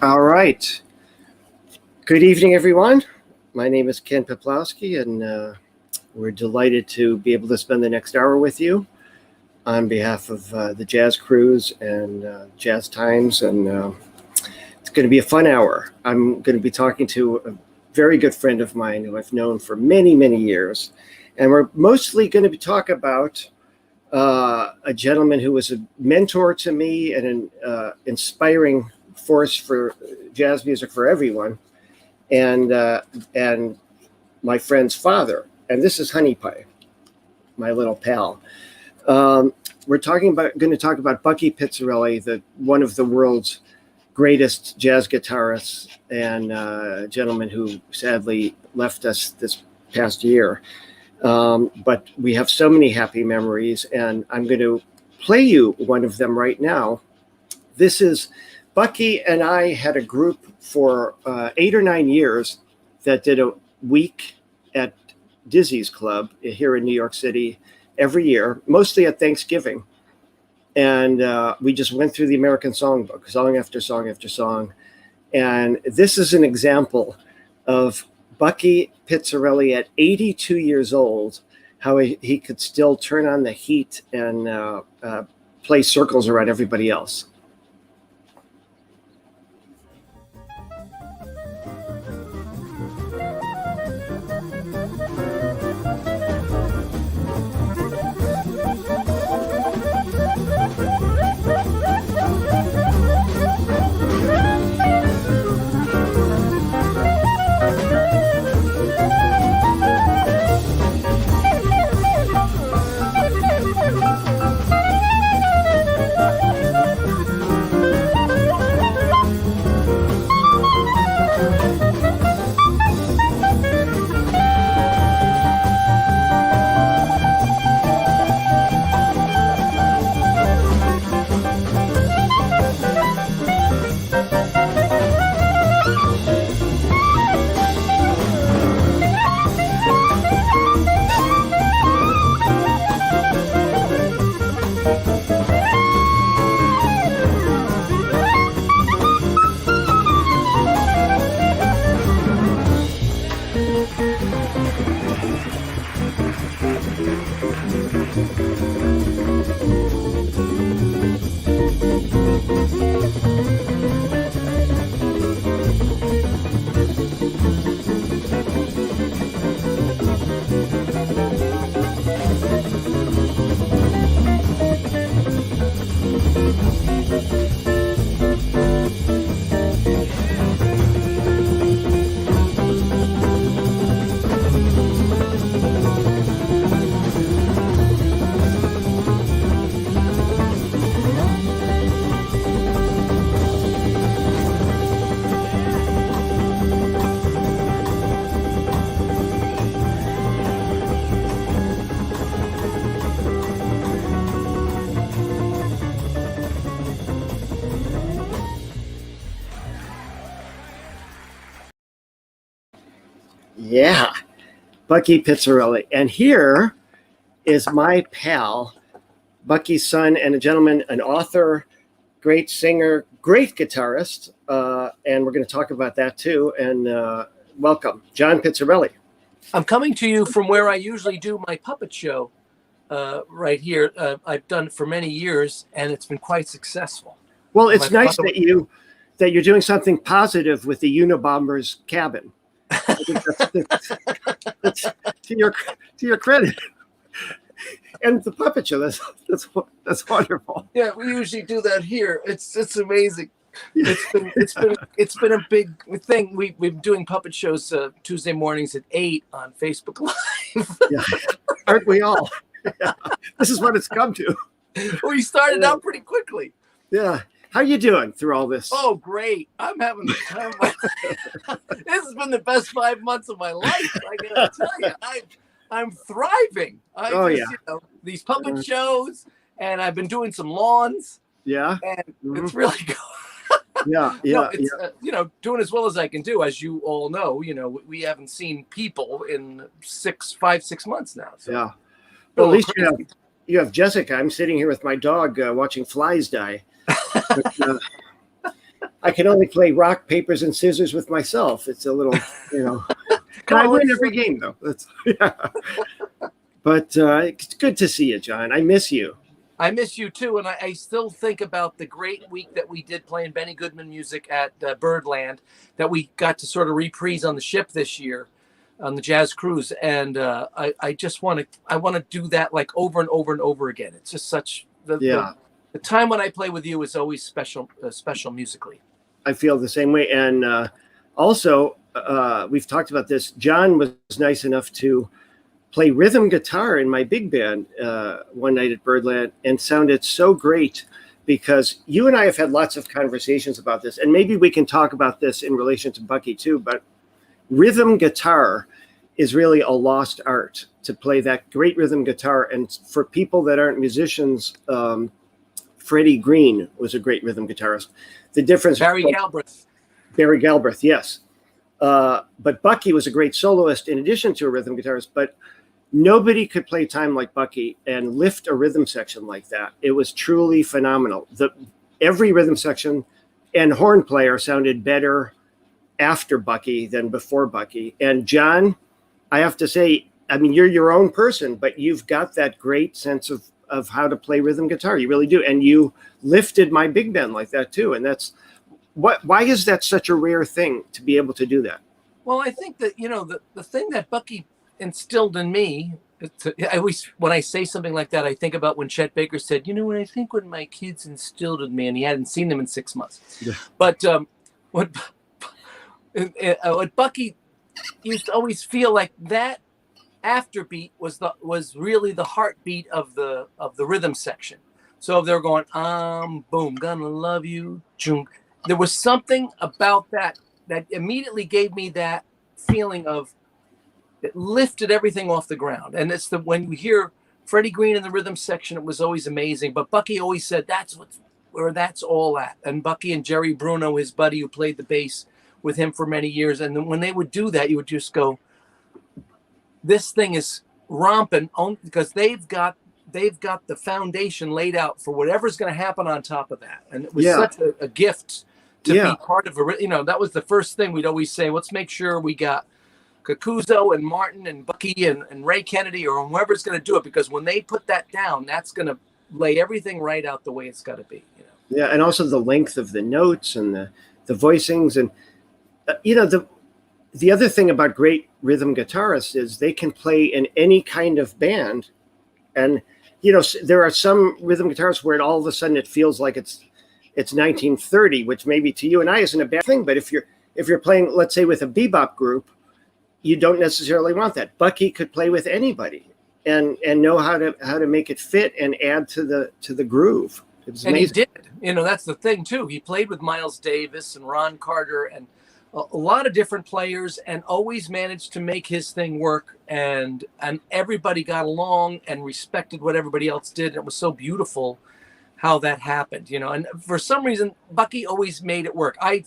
All right. Good evening, everyone. My name is Ken Peplowski, and we're delighted to be able to spend the next hour with you on behalf of the Jazz Cruise and Jazz Times, and it's going to be a fun hour. I'm going to be talking to a very good friend of mine who I've known for many, many years, and we're mostly going to be talking about a gentleman who was a mentor to me and an inspiring force for jazz music for everyone, and my friend's father. And this is Honey Pie, my little pal. We're going to talk about Bucky Pizzarelli, one of the world's greatest jazz guitarists, and a gentleman who sadly left us this past year. But we have so many happy memories, and I'm going to play you one of them right now. This is Bucky and I had a group for 8 or 9 years that did a week at Dizzy's Club here in New York City every year, mostly at Thanksgiving. And we just went through the American Songbook, song after song after song. And this is an example of Bucky Pizzarelli at 82 years old, how he could still turn on the heat and play circles around everybody else. Yeah, Bucky Pizzarelli. And here is my pal, Bucky's son, and a gentleman, an author, great singer, great guitarist. And we're going to talk about that too. And welcome, John Pizzarelli. I'm coming to you from where I usually do my puppet show right here. I've done it for many years, and it's been quite successfyour Well, it's nice that you're doing something positive with the Unabomber's cabin. I think that's to your credit. And the puppet show, that's wonderful. Yeah, we usually do that here. It's amazing. It's been a big thing. We've been doing puppet shows Tuesday mornings at 8 on Facebook Live. Yeah. Aren't we all? Yeah. This is what it's come to. We started out pretty quickly. Yeah. How you doing through all this? Oh, great. I'm having the time of my life. This has been the best 5 months of my life. I gotta tell you, I'm thriving. These puppet shows, and I've been doing some lawns. Yeah. And it's really good. Yeah, No, yeah, it's yeah. doing as well as I can do. As you all know, we haven't seen people in 5-6 months now. So Yeah. been Well, a at little least crazy. you have Jessica. I'm sitting here with my dog watching flies die. But, I can only play rock, papers, and scissors with myself. It's a little, and Come I on, win every game though. That's yeah. But it's good to see you, John. I miss you. I miss you too, and I still think about the great week that we did playing Benny Goodman music at Birdland that we got to sort of reprise on the ship this year on the Jazz Cruise, and I just want to do that like over and over and over again. It's just such Yeah, the time when I play with you is always special musically. I feel the same way. And also, we've talked about this. John was nice enough to play rhythm guitar in my big band one night at Birdland and sounded so great, because you and I have had lots of conversations about this, and maybe we can talk about this in relation to Bucky too, but rhythm guitar is really a lost art, to play that great rhythm guitar. And for people that aren't musicians, Freddie Green was a great rhythm guitarist. The difference, Barry Galbraith. Barry Galbraith, yes. But Bucky was a great soloist in addition to a rhythm guitarist, but nobody could play time like Bucky and lift a rhythm section like that. It was truly phenomenal. Every rhythm section and horn player sounded better after Bucky than before Bucky. And John, I have to say, I mean, you're your own person, but you've got that great sense of how to play rhythm guitar. You really do. And you lifted my big band like that too. And that's why is that such a rare thing to be able to do that? Well, I think that, the thing that Bucky instilled in me, I always, when I say something like that, I think about when Chet Baker said, when I think when my kids instilled in me, and he hadn't seen them in 6 months. Yeah. But what Bucky used to always feel like that afterbeat was really the heartbeat of the rhythm section. So if they were going, boom, gonna love you, junk. There was something about that immediately gave me that feeling of, it lifted everything off the ground. And it's when you hear Freddie Green in the rhythm section, it was always amazing. But Bucky always said that's where that's all at. And Bucky and Jerry Bruno, his buddy who played the bass with him for many years, and then when they would do that, you would just go, this thing is romping on, because they've got the foundation laid out for whatever's going to happen on top of that. And it was such a gift to be part of that was the first thing we'd always say, let's make sure we got Kakuzo and Martin and Bucky and Ray Kennedy or whoever's going to do it, because when they put that down, that's going to lay everything right out the way it's got to be. Yeah, and also the length of the notes and the voicings. And the other thing about great rhythm guitarists is they can play in any kind of band. And there are some rhythm guitarists where all of a sudden it feels like it's 1930, which maybe to you and I isn't a bad thing. But if you're playing, let's say, with a bebop group, you don't necessarily want that. Bucky could play with anybody and know how to make it fit and add to the groove. It was amazing. And he did. That's the thing too. He played with Miles Davis and Ron Carter and a lot of different players, and always managed to make his thing work. And everybody got along and respected what everybody else did. And it was so beautiful how that happened, and for some reason, Bucky always made it work. I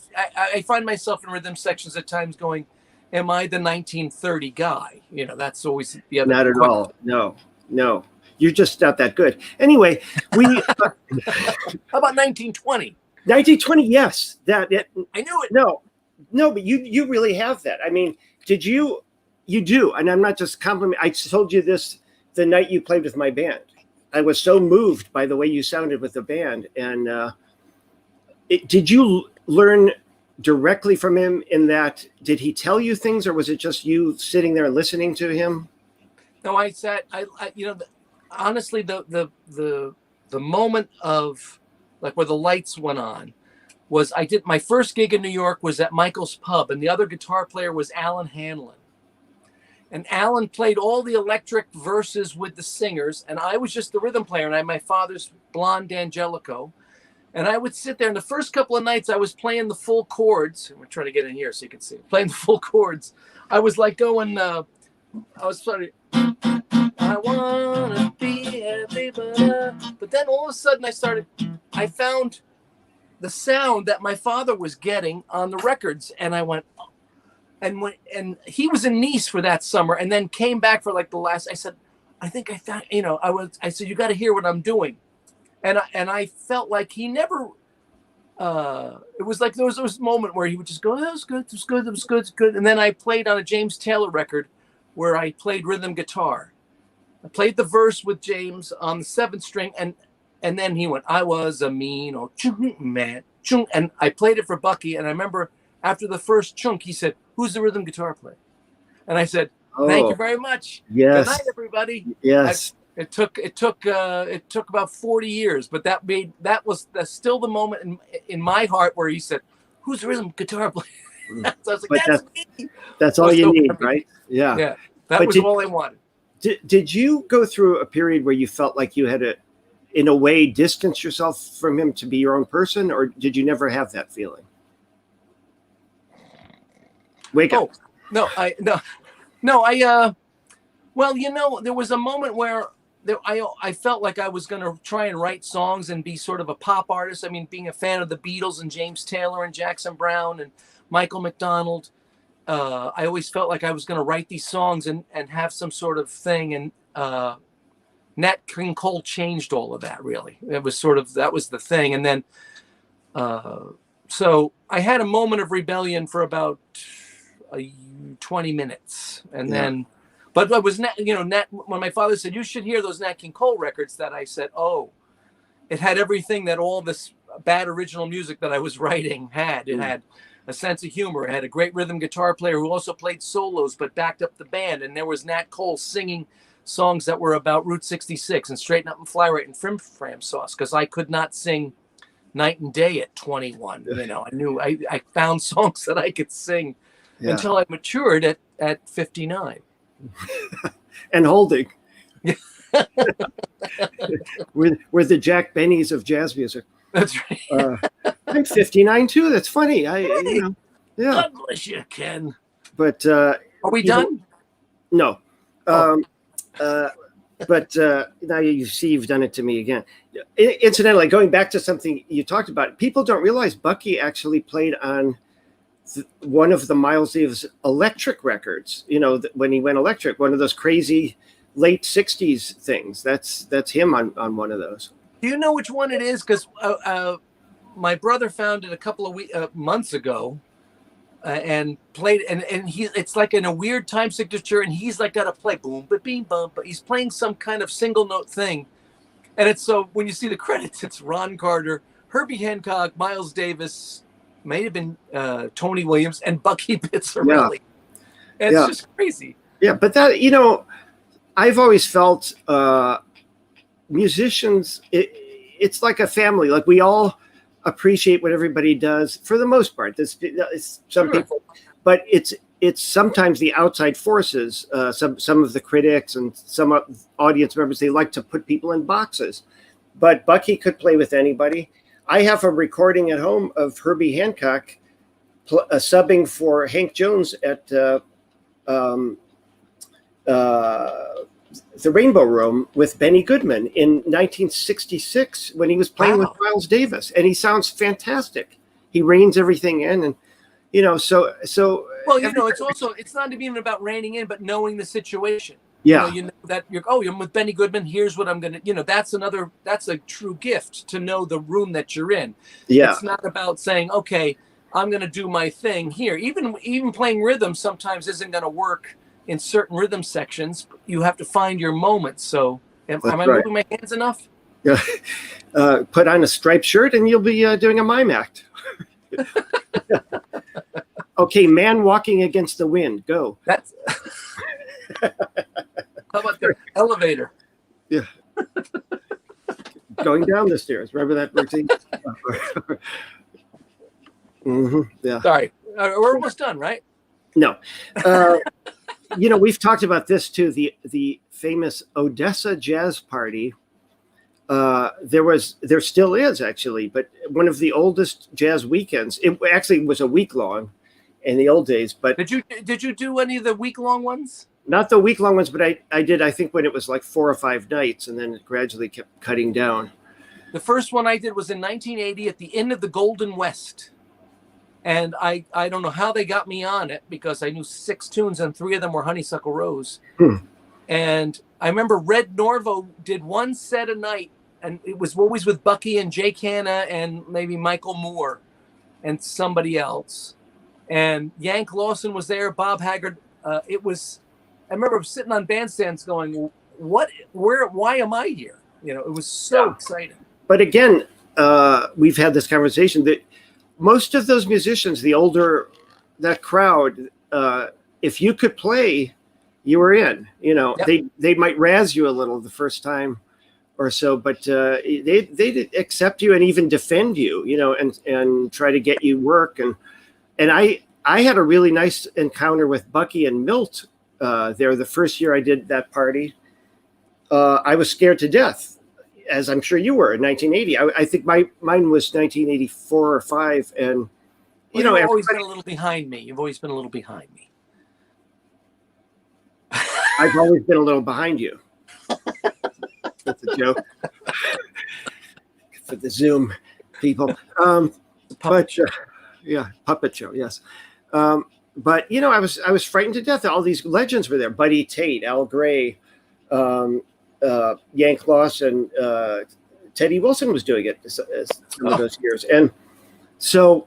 find myself in rhythm sections at times going, am I the 1930 guy? That's always the other. Not at all. No. You're just not that good. Anyway, we. How about 1920? 1920, yes. I knew it. No, but you really have that. I mean, did you do, and I'm not just complimenting. I told you this the night you played with my band. I was so moved by the way you sounded with the band. And did you learn directly from him in that? Did he tell you things, or was it just you sitting there listening to him? No, I sat. Honestly, the moment of like where the lights went on was I did my first gig in New York was at Michael's Pub, and the other guitar player was Alan Hanlon. And Alan played all the electric verses with the singers, and I was just the rhythm player, and I had my father's blonde D'Angelico. And I would sit there, and the first couple of nights I was playing the full chords. We're trying to get in here so you can see it. Playing the full chords. I was like going, I was sorry. I wanna be happy, but then all of a sudden I found the sound that my father was getting on the records, and I went, oh. And he was in Nice for that summer, and then came back for like the last. I said, I think I found, I said, you got to hear what I'm doing, and I felt like he never. It was like there was this moment where he would just go, that was good, it was good, it was good, it's good. And then I played on a James Taylor record where I played rhythm guitar. I played the verse with James on the 7th string, and then he went, I was a mean old man. And I played it for Bucky, and I remember after the first chunk, he said, who's the rhythm guitar player? And I said, thank you very much. Yes. Good night, everybody. Yes. It took about 40 years, but that's still the moment in my heart where he said, "Who's the rhythm guitar player?" So I was like, "That's me." That's all you need, right? Yeah. Yeah. That was all I wanted. Did you go through a period where you felt like you had to, in a way, distance yourself from him to be your own person, or did you never have that feeling? Wake up. No. Well, there was a moment where I felt like I was going to try and write songs and be sort of a pop artist. I mean, being a fan of the Beatles and James Taylor and Jackson Browne and Michael McDonald, I always felt like I was going to write these songs and have some sort of thing. And Nat King Cole changed all of that, really. It was that was the thing. And then, so I had a moment of rebellion for about 20 minutes. And then, but it was when my father said, you should hear those Nat King Cole records, that I said, oh, it had everything that all this bad original music that I was writing had. It had a sense of humor. It had a great rhythm guitar player who also played solos, but backed up the band. And there was Nat Cole singing songs that were about Route 66 and Straighten Up and Fly Right and Frim Fram Sauce, because I could not sing Night and Day at 21. I knew I found songs that I could sing until I matured at 59. And holding. we're the Jack Benny's of jazz music. That's right. I'm 59 too. That's funny. God bless you, Ken. But are we done? No. But now you see you've done it to me again. Incidentally, going back to something you talked about, people don't realize Bucky actually played on one of the Miles Davis electric records, when he went electric, one of those crazy late 60s things. That's him on one of those. Do you know which one it is? Because my brother found it a couple of months ago and played, and it's like in a weird time signature, and he's like got to play boom, but beam, bum, but he's playing some kind of single note thing. And it's so when you see the credits, it's Ron Carter, Herbie Hancock, Miles Davis, may have been Tony Williams, and Bucky Pizzarelli. And it's just crazy. Yeah, but that, I've always felt musicians, it's like a family. Like we all appreciate what everybody does for the most part. It's some people, but it's sometimes the outside forces, some of the critics and some audience members, they like to put people in boxes. But Bucky could play with anybody. I have a recording at home of Herbie Hancock subbing for Hank Jones at the Rainbow Room with Benny Goodman in 1966 when he was playing with Miles Davis, and he sounds fantastic. He reins everything in, and so. Well, it's not even about reining in, but knowing the situation. Yeah, that I'm with Benny Goodman. Here's what I'm gonna. That's a true gift to know the room that you're in. Yeah, it's not about saying, okay, I'm gonna do my thing here. Even playing rhythm sometimes isn't gonna work in certain rhythm sections. You have to find your moments. So, am I moving my hands enough? Yeah. Put on a striped shirt, and you'll be doing a mime act. Okay, Man Walking Against the Wind. Go. That's. How about the elevator? Yeah. Going down the stairs. Remember that routine? Yeah. Sorry. We're almost done, right? No. We've talked about this too. The famous Odessa Jazz Party. There still is actually, but one of the oldest jazz weekends. It actually was a week long in the old days. But did you do any of the week long ones? Not the week-long ones, but I did, I think, when it was like 4 or 5 nights, and then it gradually kept cutting down. The first one I did was in 1980 at the Inn of the Golden West. And I don't know how they got me on it because I knew 6 tunes and 3 of them were Honeysuckle Rose. And I remember Red Norvo did 1 set a night, and it was always with Bucky and Jake Hanna and maybe Michael Moore and somebody else. And Yank Lawson was there, Bob Haggard. I remember sitting on bandstands going, why am I here? It was so exciting. But again, we've had this conversation that most of those musicians, that crowd, if you could play, you were in. They might razz you a little the first time or so, but they'd accept you and even defend you, and try to get you work. And I had a really nice encounter with Bucky and Milt there the first year I did that party. I was scared to death, as I'm sure you were in 1980. I think mine was 1984 or 5. And, you've always been a little behind me. You've always been a little behind me. I've always been a little behind you. That's a joke. For the Zoom people. Puppet show, yes. But, I was frightened to death. All these legends were there. Buddy Tate, Al Gray, Yank Lawson, Teddy Wilson was doing it some of those years. And so,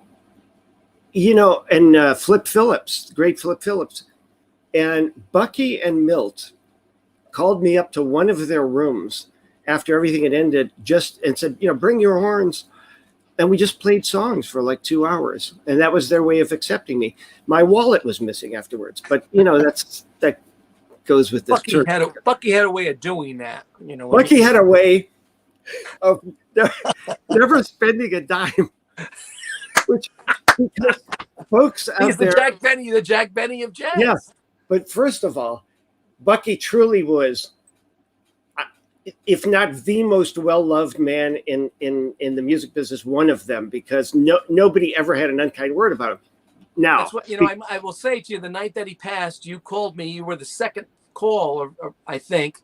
and Flip Phillips, the great Flip Phillips. And Bucky and Milt called me up to one of their rooms after everything had ended and said, bring your horns. And we just played songs for like 2 hours. And that was their way of accepting me. My wallet was missing afterwards. But, that goes with this. Bucky had a way of doing that. Bucky had a way of never spending a dime. Which, because folks out He's there. The Jack Benny of jazz. Yeah. But first of all, Bucky truly was, if not the most well-loved man in the music business, one of them, because nobody ever had an unkind word about him. Now, that's what, I will say to you, the night that he passed, you called me. You were the second call, or I think,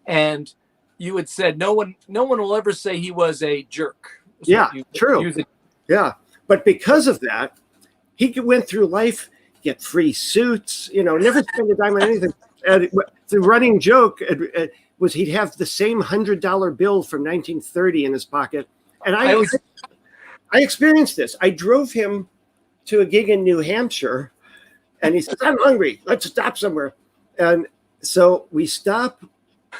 and you had said no one will ever say he was a jerk. Yeah, true. Yeah, but because of that, he went through life, get free suits, never spend a dime on anything. And the running joke was he'd have the same $100 bill from 1930 in his pocket. And I experienced this. I drove him to a gig in New Hampshire, and he says, I'm hungry. Let's stop somewhere. And so we stop,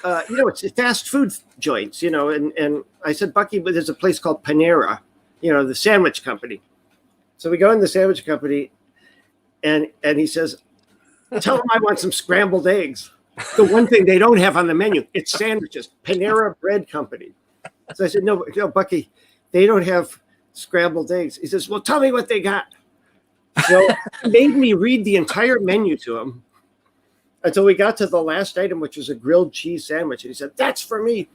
it's fast food joints, and I said, Bucky, but there's a place called Panera, the sandwich company. So we go in the sandwich company, and he says, tell them I want some scrambled eggs. The one thing they don't have on the menu, it's sandwiches, Panera Bread Company. So I said, no, Bucky, they don't have scrambled eggs. He says, well, tell me what they got. So he made me read the entire menu to him until we got to the last item, which was a grilled cheese sandwich. And he said, that's for me.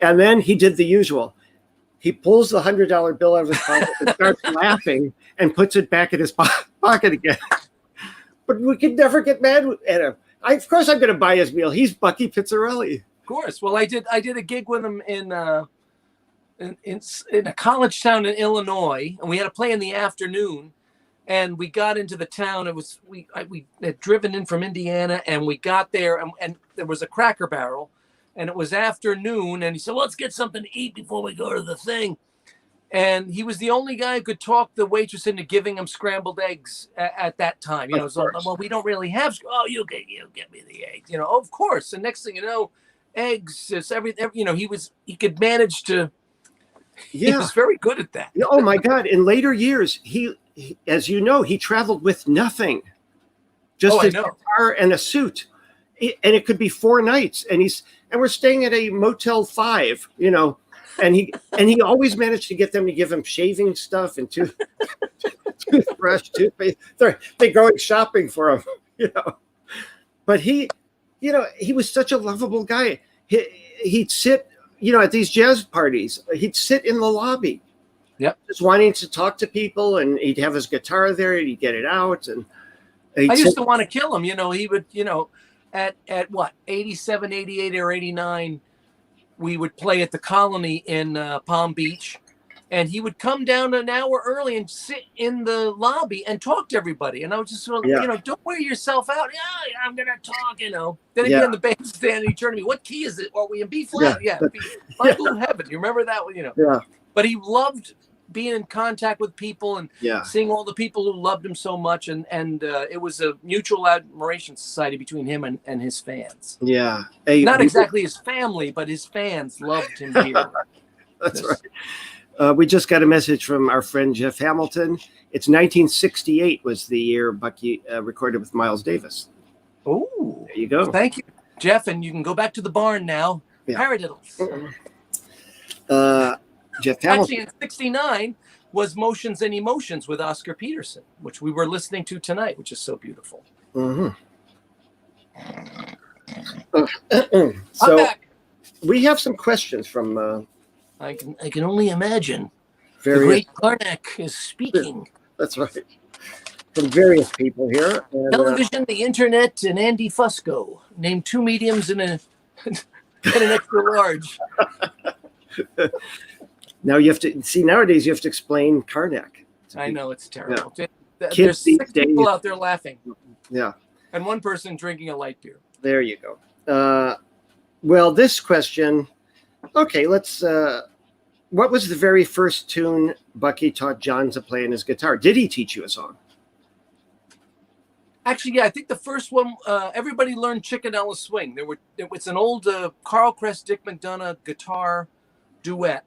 And then he did the usual. He pulls the $100 bill out of his pocket and starts laughing and puts it back in his pocket again. But we could never get mad at him. Of course, I'm going to buy his meal. He's Bucky Pizzarelli. Of course. Well, I did a gig with him in a college town in Illinois, and we had to play in the afternoon. And we got into the town. It was we had driven in from Indiana, and we got there, and there was a Cracker Barrel, and it was afternoon. And he said, well, "Let's get something to eat before we go to the thing." And he was the only guy who could talk the waitress into giving him scrambled eggs at that time. So, well, we don't really have. Oh, you get me the eggs. Of course. And next thing you know, eggs is everything. He could manage to. Yeah. He was very good at that. Oh my God! In later years, he as you know, he traveled with nothing, just a guitar and a suit, and it could be 4 nights. And we're staying at a Motel 5, and he always managed to get them to give him shaving stuff and toothbrush, toothpaste. They're going shopping for him, But he was such a lovable guy. He'd sit, at these jazz parties. He'd sit in the lobby. Yep. Just wanting to talk to people, and he'd have his guitar there, and he'd get it out. And I used to want to kill him. He would, at what, 87, 88 or 89, we would play at the Colony in Palm Beach, and he would come down an hour early and sit in the lobby and talk to everybody. And I was just sort of, Yeah. you know, don't wear yourself out. Yeah, I'm gonna talk, you know. Then he'd Yeah. be on the bandstand and he'd turn to me, "What key is it? Are we in B flat?" Yeah, My Blue Heaven. You remember that one? You know. Yeah. But he loved being in contact with people and Yeah. seeing all the people who loved him so much. And it was a mutual admiration society between him and his fans. Yeah. Hey, Not exactly his family, but his fans loved him dearly. That's right. We just got a message from our friend Jeff Hamilton. It's 1968 was the year Bucky recorded with Miles Davis. Oh, there you go. Thank you, Jeff. And you can go back to the barn now. Yeah. Paradiddles. Jeff Hamilton. Actually, in '69 was Motions and Emotions with Oscar Peterson, which we were listening to tonight, which is so beautiful. Mm-hmm. I'm So back. we have some questions from I can only imagine. The various. great Karnak is speaking. That's right. From various people here. And, Television, the internet, and Andy Fusco. Name 2 mediums and an extra large. now you have to see. Nowadays, you have to explain Karnak. I know, it's terrible. Yeah. There's Kids 6 these people days- out there laughing, Yeah. and 1 person drinking a light beer. There you go. Well, this question. Okay, let's. What was the very first tune Bucky taught John to play on his guitar? Did he teach you a song? Actually, yeah, I think the first one, everybody learned Chickenella Swing. It's an old Carl Crest, Dick McDonough guitar duet.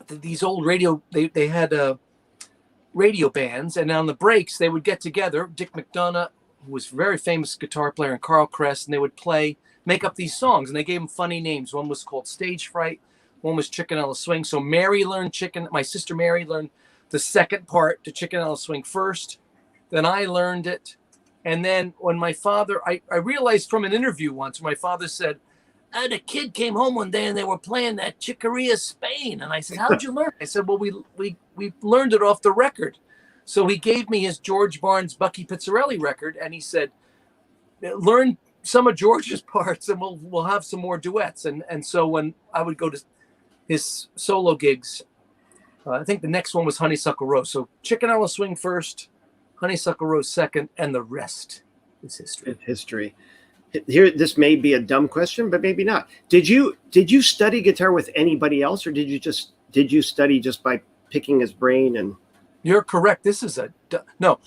These old they had radio bands, and on the breaks, they would get together. Dick McDonough, who was a very famous guitar player, and Carl Crest, and they would make up these songs, and they gave them funny names. One was called Stage Fright, one was Chickenella Swing. So my sister Mary learned the second part to Chickenella Swing first. Then I learned it. And then when my father, I realized from an interview once, my father said, the kid came home one day and they were playing that Chicoria Spain. And I said, how'd you learn? I said, well, we learned it off the record. So he gave me his George Barnes Bucky Pizzarelli record. And he said, learn some of George's parts and we'll have some more duets. And so when I would go to his solo gigs, I think the next one was Honeysuckle Rose. So Chickenella Swing first, Honeysuckle Rose second, and the rest is history. History. Here, this may be a dumb question, but maybe not. Did you study guitar with anybody else, or did you study just by picking his brain? And you're correct. This is no.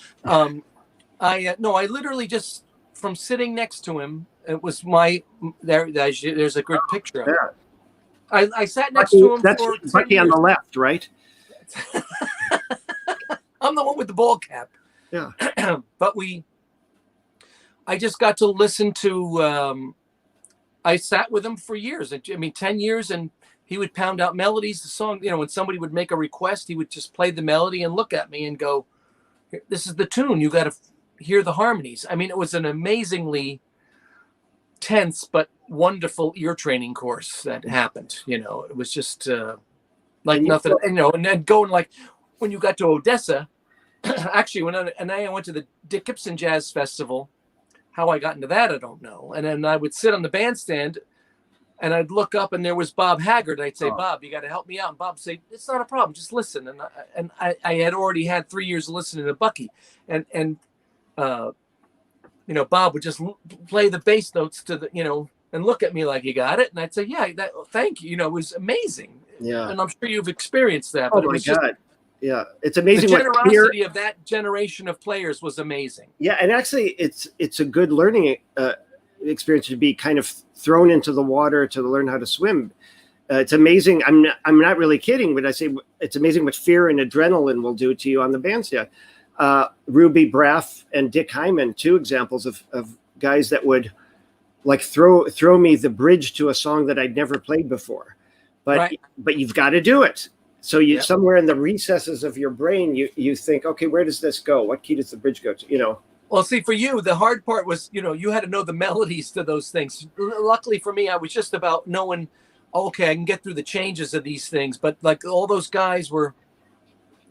I literally just from sitting next to him. It was there's a good picture of it. I sat next to him. That's for Bucky on the left, right? I'm the one with the ball cap. Yeah. But I just got to listen to, I sat with him for years. 10 years, and he would pound out melodies. The song, when somebody would make a request, he would just play the melody and look at me and go, this is the tune. You got to hear the harmonies. It was an amazingly tense but wonderful ear training course that happened. It was just like nothing, and then going like when you got to Odessa, actually, when I went to the Dick Gibson Jazz Festival, how I got into that, I don't know. And then I would sit on the bandstand and I'd look up and there was Bob Haggard. I'd say, Bob, you got to help me out. And Bob would say, it's not a problem. Just listen. And I had already had 3 years of listening to Bucky. And Bob would just play the bass notes to the, and look at me like, you got it. And I'd say, yeah, thank you. It was amazing. Yeah. And I'm sure you've experienced that. Oh but my God. Yeah, it's amazing. The generosity of that generation of players was amazing. Yeah, and actually, it's a good learning experience to be kind of thrown into the water to learn how to swim. It's amazing. I'm not really kidding, but I say it's amazing what fear and adrenaline will do to you on the bandstand. Ruby Braff and Dick Hyman, 2 examples of guys that would like throw me the bridge to a song that I'd never played before, but you've got to do it. So somewhere in the recesses of your brain, you think, okay, where does this go? What key does the bridge go to? Well, see, for you, the hard part was, you had to know the melodies to those things. Luckily for me, I was just about knowing, okay, I can get through the changes of these things. But like all those guys were,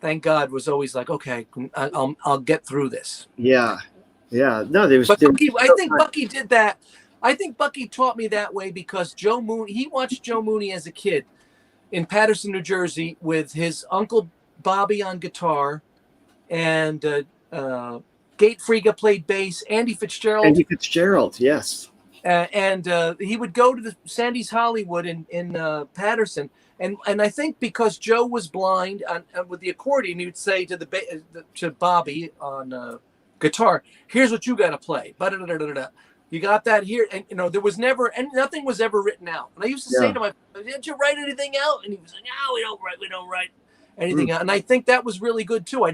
thank God, was always like, okay, I'll get through this. Yeah. No, there was. But I think Bucky did that I think Bucky taught me that way because Joe Mooney, he watched Joe Mooney as a kid in Paterson, New Jersey, with his uncle Bobby on guitar, and Gate Friga played bass, Andy Fitzgerald, yes. And he would go to the Sandy's Hollywood in Paterson, and I think because Joe was blind with the accordion, he would say to Bobby on guitar, "Here's what you got to play. Ba-da-da-da-da-da. You got that here." And there was never, and nothing was ever written out. And I used to say to my, "Did you write anything out?" And he was like, "No, we don't write anything out." And I think that was really good too.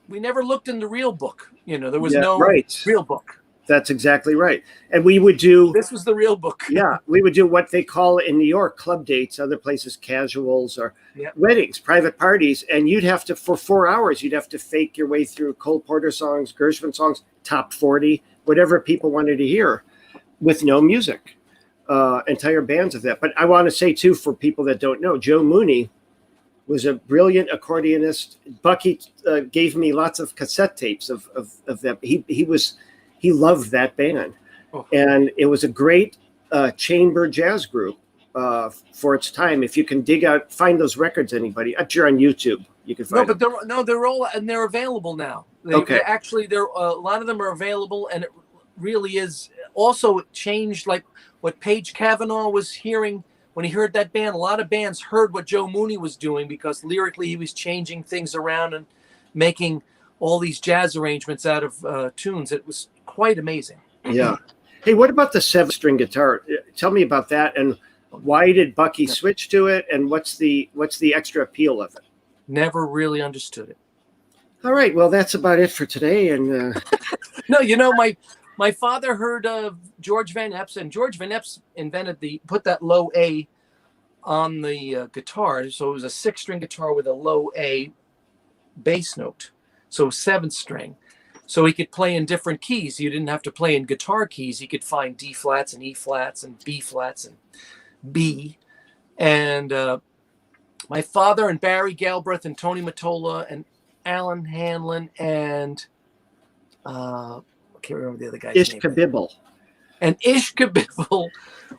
We never looked in the real book. There was no real book. That's exactly right. And we would do... This was the real book. Yeah, we would do what they call in New York club dates, other places casuals or weddings, private parties. And you'd have to, for 4 hours, you'd have to fake your way through Cole Porter songs, Gershwin songs, top 40, whatever people wanted to hear with no music, entire bands of that. But I want to say, too, for people that don't know, Joe Mooney was a brilliant accordionist. Bucky gave me lots of cassette tapes of that. He loved that band. Oh. And it was a great chamber jazz group for its time. If you can find those records, anybody, I'm sure on YouTube you can find them. They're all, and they're available now. Actually, a lot of them are available, and it really is. Also, it changed, like what Paige Cavanaugh was hearing when he heard that band. A lot of bands heard what Joe Mooney was doing because lyrically he was changing things around and making all these jazz arrangements out of tunes. It was quite amazing. Yeah. Hey, what about the 7-string guitar? Tell me about that, and why did Bucky switch to it, and what's the extra appeal of it? Never really understood it. All right, well, that's about it for today. And no, my father heard of George Van Epps, and George Van Epps put that low A on the guitar, so it was a 6-string guitar with a low A bass note, so 7-string. So he could play in different keys. You didn't have to play in guitar keys. You could find D flats and E flats and B flats and B. And my father and Barry Galbraith and Tony Mottola and Alan Hanlon and I can't remember the other guy's name. Kabibble. And Ish Kabibble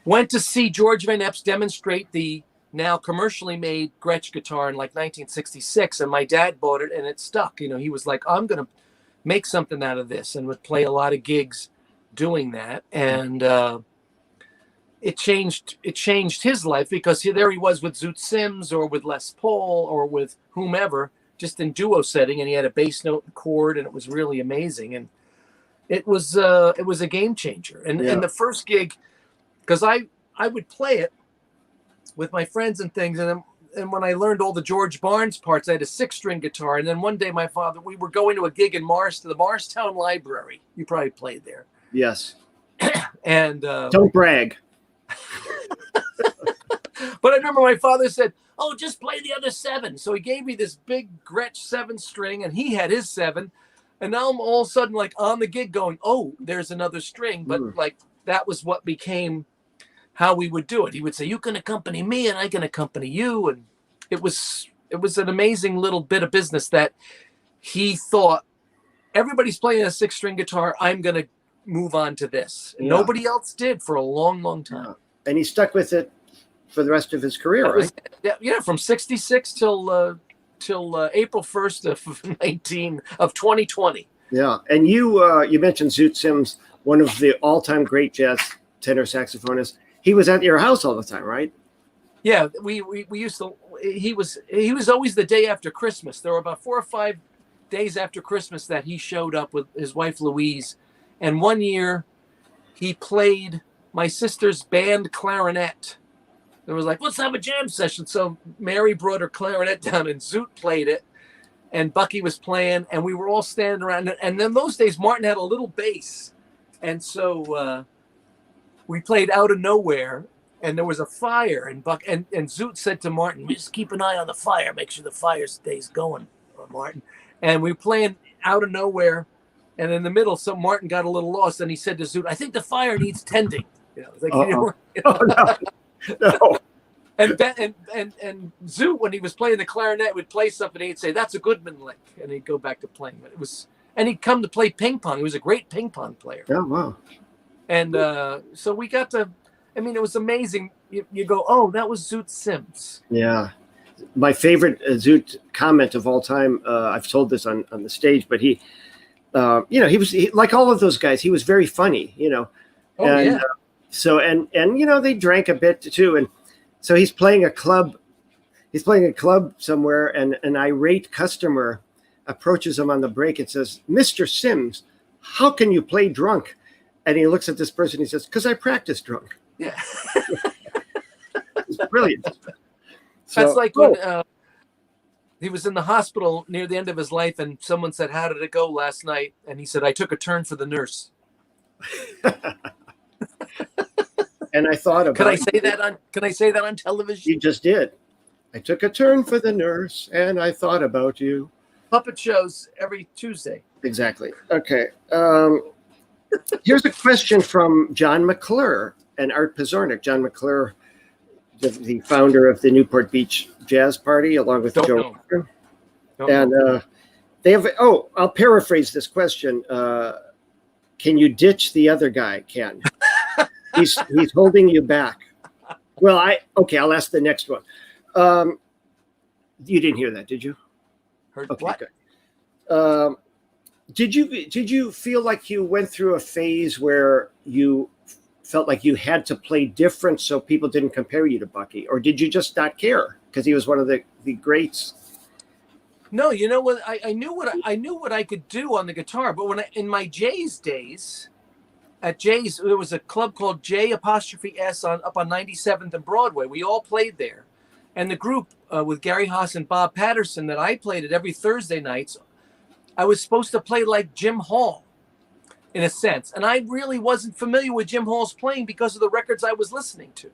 went to see George Van Epps demonstrate the now commercially made Gretsch guitar in like 1966. And my dad bought it and it stuck. He was like, "I'm going to make something out of this," and would play a lot of gigs doing that. And it changed his life because there he was with Zoot Sims or with Les Paul or with whomever, just in duo setting, and he had a bass note and chord, and it was really amazing. And it was a game changer. And the first gig, because I would play it with my friends and things, and when I learned all the George Barnes parts, I had a 6-string guitar. And then one day we were going to a gig in the Morristown Library. You probably played there. Yes. And don't brag. But I remember my father said, "Oh, just play the other 7." So he gave me this big Gretsch 7-string, and he had his 7. And now I'm all of a sudden like on the gig going, "Oh, there's another string." But like that was what became how we would do it. He would say, "You can accompany me and I can accompany you." And it was an amazing little bit of business that he thought, everybody's playing a 6-string guitar, I'm going to move on to this. And nobody else did for a long, long time. Yeah. And he stuck with it for the rest of his career, right? From 66 till April 1st of 2020. Yeah. And you mentioned Zoot Sims, one of the all-time great jazz tenor saxophonists. He was at your house all the time, right? Yeah, we used to. He was always the day after Christmas. There were about 4 or 5 days after Christmas that he showed up with his wife Louise, and one year he played my sister's band clarinet. It was like, "Let's have a jam session." So Mary brought her clarinet down, and Zoot played it, and Bucky was playing, and we were all standing around. And then those days, Martin had a little bass, and so. We played Out of Nowhere, and there was a fire, and Zoot said to Martin, "Just keep an eye on the fire, make sure the fire stays going, Martin." And we were playing Out of Nowhere, and in the middle, Martin got a little lost, and he said to Zoot, "I think the fire needs tending." Like, Oh, no. And Zoot, when he was playing the clarinet, would play something, and he'd say, "That's a Goodman lick," and he'd go back to playing. But and he'd come to play ping pong. He was a great ping pong player. Oh, wow. And so we got to. I mean, it was amazing. You go, oh, that was Zoot Sims. Yeah. My favorite Zoot comment of all time, I've told this on the stage, but he was like all of those guys. He was very funny, Oh, and yeah. so they drank a bit too, and so he's playing a club somewhere, and an irate customer approaches him on the break and says, "Mr. Sims, how can you play drunk?" And he looks at this person. He says, "Because I practice drunk." Yeah. It's brilliant. That's like when he was in the hospital near the end of his life, and someone said, "How did it go last night?" And he said, "I took a turn for the nurse." And I thought about. Can I say that on? Can I say that on television? You just did. I took a turn for the nurse, and I thought about you. Puppet shows every Tuesday. Exactly. Okay. Here's a question from John McClure and Art Pizarnik. John McClure, the founder of the Newport Beach Jazz Party, along with Joe. And they have. Oh, I'll paraphrase this question. Can you ditch the other guy, Ken? He's holding you back. Well, I'll ask the next one. You didn't hear that, did you? Heard Okay, what? good. Did you feel like you went through a phase where you felt like you had to play different so people didn't compare you to Bucky, or did you just not care because he was one of the greats? No, you know what? I knew what I could do on the guitar, but in my Jay's days, at Jay's, there was a club called J''S up on 97th and Broadway. We all played there, and the group with Gary Haas and Bob Patterson that I played at every Thursday nights, I was supposed to play like Jim Hall, in a sense, and I really wasn't familiar with Jim Hall's playing because of the records I was listening to.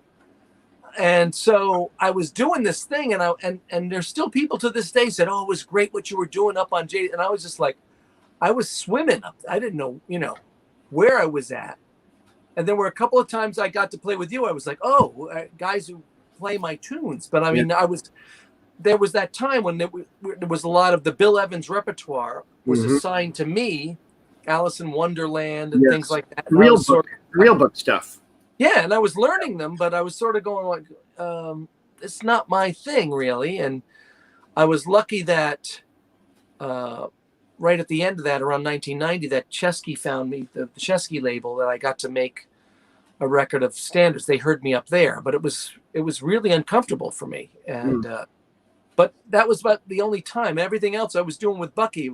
And so I was doing this thing, and there's still people to this day said, "Oh, it was great what you were doing up on Jay." And I was just like, I was swimming up. I didn't know, where I was at. And there were a couple of times I got to play with you. I was like, oh, guys who play my tunes. But I mean, there was that time when there was a lot of the Bill Evans repertoire was assigned to me, Alice in Wonderland and things like that. And real book stuff. Yeah, and I was learning them, but I was sort of going like, it's not my thing really. And I was lucky that right at the end of that, around 1990, that Chesky found me, the Chesky label, that I got to make a record of standards. They heard me up there, but it was really uncomfortable for me. And but that was about the only time. Everything else I was doing with Bucky,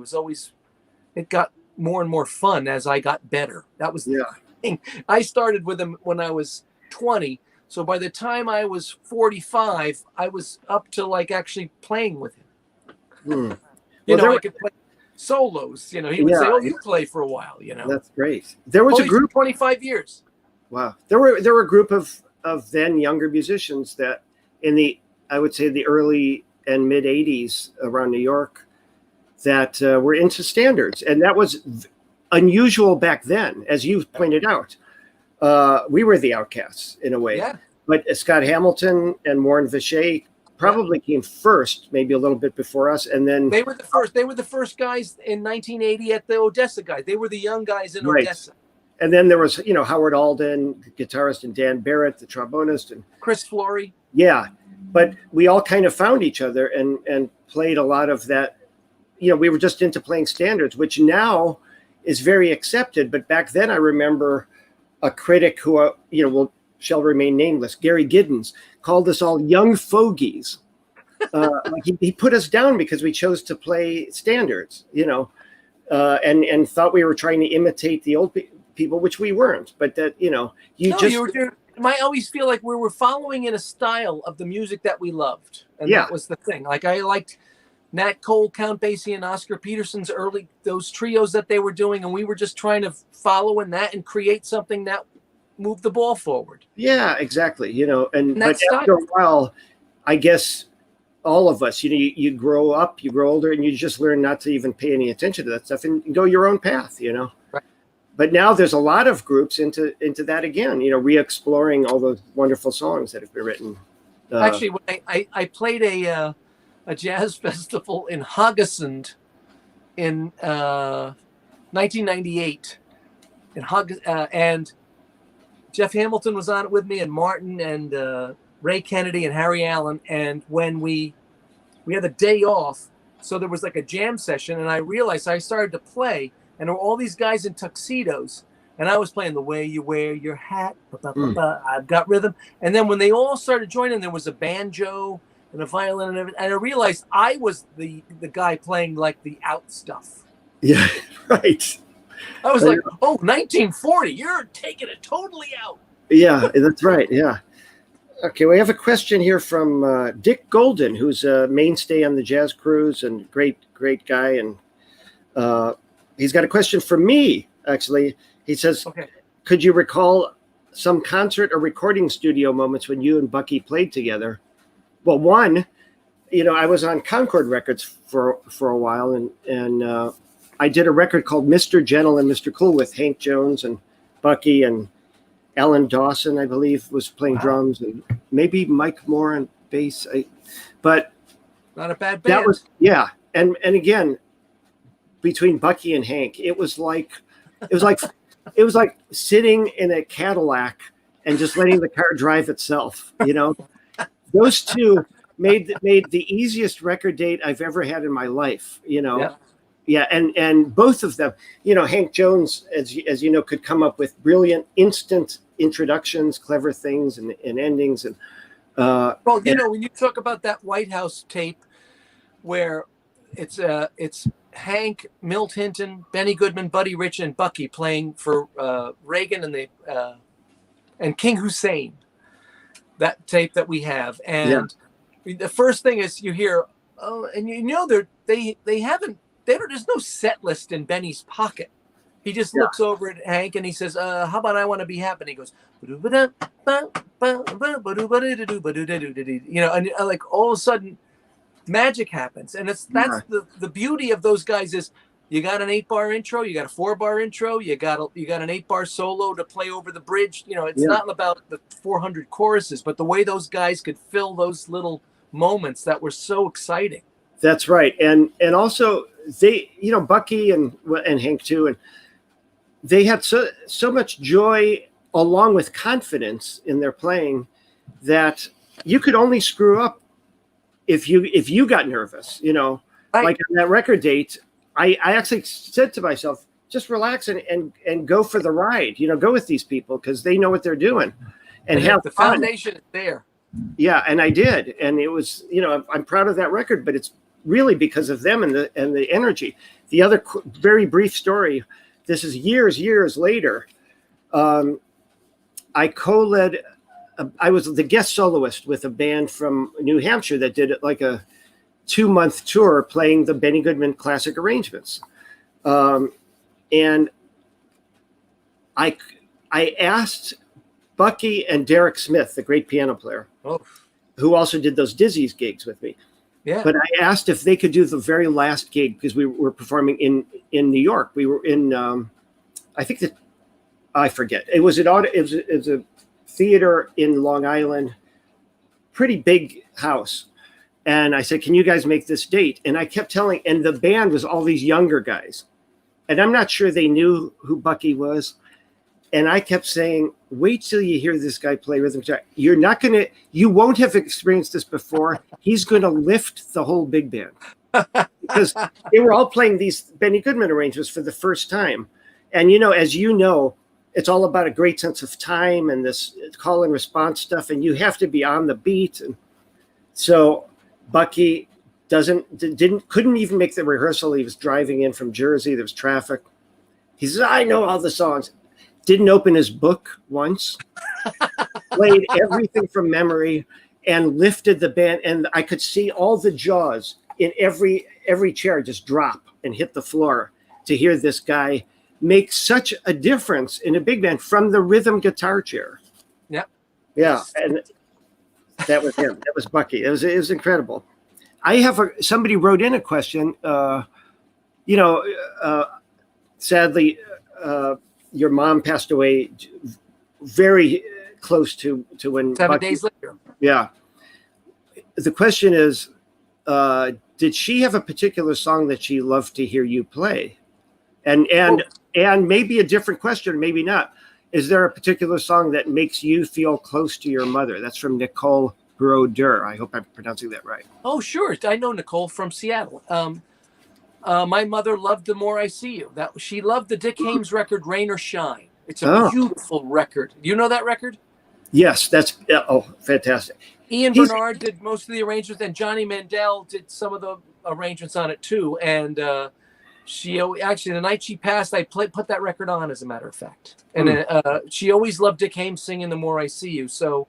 it got more and more fun as I got better. That was the thing. I started with him when I was 20. So by the time I was 45, I was up to like actually playing with him. I could play solos. He would say, "Oh, you play for a while." That's great. There was a group 25 years. Wow. There were a group of then younger musicians that I would say the early and mid 80s around New York that were into standards, and that was unusual back then, as you pointed out. We were the outcasts in a way. Yeah. But Scott Hamilton and Warren Vichet probably came first, maybe a little bit before us, and then they were the first. They were the first guys in 1980 at the Odessa guys. They were the young guys in Odessa. And then there was, Howard Alden, the guitarist, and Dan Barrett, the trombonist, and Chris Flory. Yeah, but we all kind of found each other and played a lot of that. We were just into playing standards, which now is very accepted. But back then, I remember a critic who, shall remain nameless, Gary Giddens, called us all young fogies. He put us down because we chose to play standards, and thought we were trying to imitate the old people, which we weren't. But that, I always feel like we were following in a style of the music that we loved. And that was the thing. Like I liked Nat Cole, Count Basie, and Oscar Peterson's those trios that they were doing. And we were just trying to follow in that and create something that moved the ball forward. Yeah, exactly. But after a while, I guess all of us, you grow up, you grow older, and you just learn not to even pay any attention to that stuff and go your own path, Right. But now there's a lot of groups into that again, re-exploring all those wonderful songs that have been written. Actually, when I played a jazz festival in Haugesund in 1998, and Jeff Hamilton was on it with me, and Martin and Ray Kennedy and Harry Allen. And when we had the day off, so there was like a jam session, and I realized I started to play, and there were all these guys in tuxedos, and I was playing The Way You Wear Your Hat, I've Got Rhythm. And then when they all started joining, there was a banjo and a violin and everything, and I realized I was the guy playing like the out stuff. Yeah, right. I was like, oh, 1940, you're taking it totally out. Yeah, that's right. Yeah. Okay, we have a question here from Dick Golden, who's a mainstay on the Jazz Cruise and great guy. And he's got a question for me, actually. He says, okay, could you recall some concert or recording studio moments when you and Bucky played together? Well, one, I was on Concord Records for a while, and I did a record called Mr. Gentle and Mr. Cool with Hank Jones and Bucky, and Alan Dawson, I believe, was playing drums, and maybe Mike Moore on bass. But not a bad band. That was, yeah. And again, between Bucky and Hank, it was like sitting in a Cadillac and just letting the car drive itself. Those two made the easiest record date I've ever had in my life. Yeah, and both of them, Hank Jones, as you know, could come up with brilliant instant introductions, clever things, and endings. And when you talk about that White House tape, where it's Hank, Milt Hinton, Benny Goodman, Buddy Rich, and Bucky playing for Reagan and King Hussein. That tape that we have, and the first thing is you hear, there's no set list in Benny's pocket. He just looks over at Hank and he says, how about I Want to Be Happy? And he goes, and like all of a sudden magic happens. And that's the beauty of those guys is you got an 8-bar intro, you got a 4-bar intro, you got an 8-bar solo to play over the bridge. It's not about the 400 choruses, but the way those guys could fill those little moments that were so exciting. That's right. And also they, Bucky and Hank too, and they had so much joy along with confidence in their playing that you could only screw up if you got nervous, Right. Like on that record date, I actually said to myself, just relax and go for the ride, go with these people because they know what they're doing and have the fun. Foundation is there. Yeah. And I did. And it was, I'm proud of that record, but it's really because of them and the energy. The other very brief story, this is years later. I co-led, I was the guest soloist with a band from New Hampshire that did like a 2-month tour playing the Benny Goodman classic arrangements. And I asked Bucky and Derek Smith, the great piano player, who also did those Dizzy's gigs with me. Yeah. But I asked if they could do the very last gig because we were performing in New York. We were in, I forget. It was a theater in Long Island, pretty big house. And I said, can you guys make this date? And I kept telling, and the band was all these younger guys. And I'm not sure they knew who Bucky was. And I kept saying, wait till you hear this guy play rhythm guitar. You won't have experienced this before. He's going to lift the whole big band. Because they were all playing these Benny Goodman arrangements for the first time. And, as you know, it's all about a great sense of time and this call and response stuff. And you have to be on the beat. And so Bucky couldn't even make the rehearsal. He was driving in from Jersey. There was traffic. He says, I know all the songs. Didn't open his book once, played everything from memory and lifted the band. And I could see all the jaws in every chair just drop and hit the floor to hear this guy make such a difference in a big band from the rhythm guitar chair. Yep. Yeah. And that was him. That was Bucky. It was incredible. I have somebody wrote in a question, sadly, your mom passed away very close to when 7 days later. Yeah. The question is, did she have a particular song that she loved to hear you play? And maybe a different question, maybe not. Is there a particular song that makes you feel close to your mother? That's from Nicole Broder. I hope I'm pronouncing that right. Oh, sure. I know Nicole from Seattle. My mother loved The More I See You. She loved the Dick Haymes record, Rain or Shine. It's a beautiful record. Do you know that record? Yes, that's fantastic. Ian Bernard did most of the arrangements, and Johnny Mandel did some of the arrangements on it too. And she actually, the night she passed, I put that record on, as a matter of fact. And she always loved Dick Haymes singing The More I See You. So